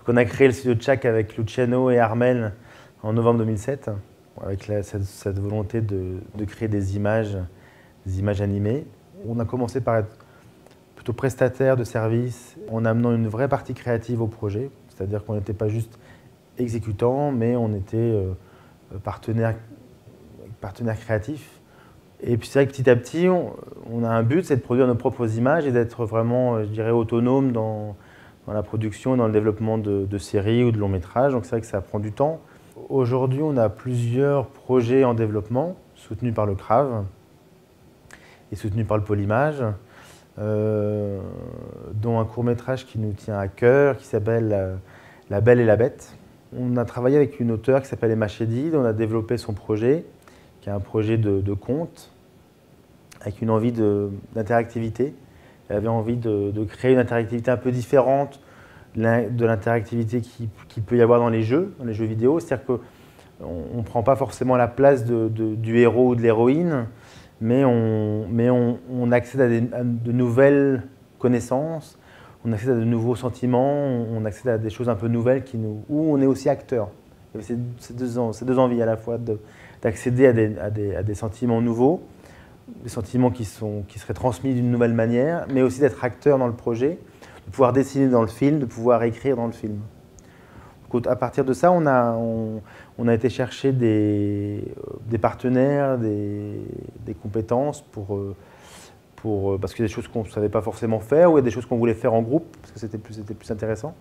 Donc on a créé le studio Tchak avec Luciano et Armel en novembre 2007, avec cette volonté de créer des images animées. On a commencé par être plutôt prestataire de services en amenant une vraie partie créative au projet, c'est-à-dire qu'on n'était pas juste exécutant, mais on était partenaire créatif. Et puis c'est vrai que petit à petit, on a un but, c'est de produire nos propres images et d'être vraiment, je dirais, autonome dans la production et dans le développement de séries ou de longs métrages. Donc c'est vrai que ça prend du temps. Aujourd'hui, on a plusieurs projets en développement, soutenus par le CRAV et soutenus par le Pôle Image, dont un court-métrage qui nous tient à cœur, qui s'appelle La Belle et la Bête. On a travaillé avec une auteure qui s'appelle Emma Chedid, on a développé son projet, qui est un projet de conte, avec une envie d'interactivité. Elle avait envie de créer une interactivité un peu différente de l'interactivité qui peut y avoir dans les jeux vidéo. C'est-à-dire qu'on ne prend pas forcément la place du héros ou de l'héroïne, mais on accède à de nouvelles connaissances, on accède à de nouveaux sentiments, on accède à des choses un peu nouvelles où on est aussi acteur. Il y avait ces deux envies à la fois d'accéder à des sentiments nouveaux, des sentiments qui seraient transmis d'une nouvelle manière, mais aussi d'être acteur dans le projet, de pouvoir dessiner dans le film, de pouvoir écrire dans le film. Donc, à partir de ça, on a été chercher des partenaires, des compétences parce qu'il y a des choses qu'on ne savait pas forcément faire, ou il y a des choses qu'on voulait faire en groupe, parce que c'était plus intéressant.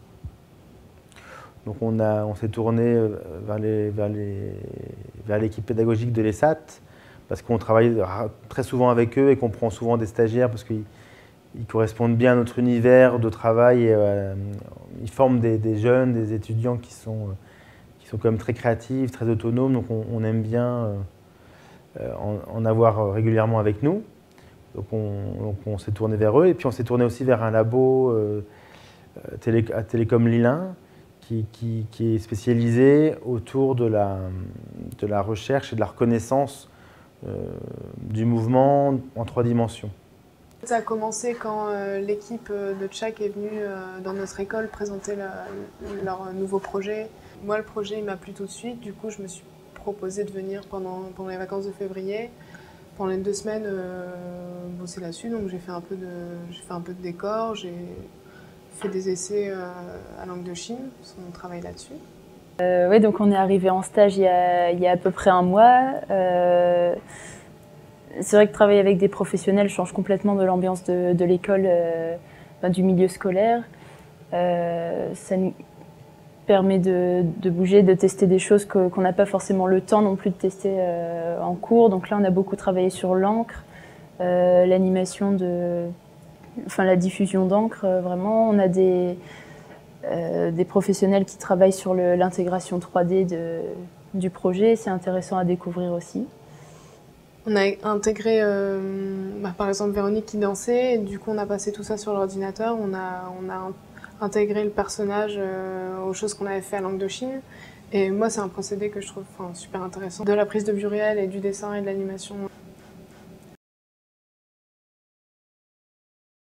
Donc on s'est tourné vers l'équipe pédagogique de l'ESAT, parce qu'on travaille très souvent avec eux et qu'on prend souvent des stagiaires parce qu'ils correspondent bien à notre univers de travail. Et, ils forment des jeunes, des étudiants qui sont quand même très créatifs, très autonomes, donc on aime bien en avoir régulièrement avec nous. Donc on s'est tourné vers eux, et puis on s'est tourné aussi vers un labo à Télécom Lilin, qui est spécialisé autour de la recherche et de la reconnaissance du mouvement en 3 dimensions. Ça a commencé quand l'équipe de Tchak est venue dans notre école présenter leur nouveau projet. Moi, le projet m'a plu tout de suite, du coup je me suis proposé de venir pendant les vacances de février, pendant les 2 semaines bosser là-dessus. Donc j'ai fait un peu de décor, j'ai fait des essais à Languedoc-Chine, on travaille là-dessus. Oui, donc on est arrivé en stage il y a à peu près un mois. C'est vrai que travailler avec des professionnels change complètement de l'ambiance de l'école, du milieu scolaire. Ça nous permet de bouger, de tester des choses qu'on n'a pas forcément le temps non plus de tester en cours. Donc là, on a beaucoup travaillé sur l'encre, l'animation la diffusion d'encre, vraiment. On a des professionnels qui travaillent sur l'intégration 3D du projet. C'est intéressant à découvrir aussi. On a intégré, par exemple, Véronique qui dansait, et du coup on a passé tout ça sur l'ordinateur. On a intégré le personnage aux choses qu'on avait fait à Languedoc-Chine. Et moi, c'est un procédé que je trouve super intéressant. De la prise de vue réelle et du dessin et de l'animation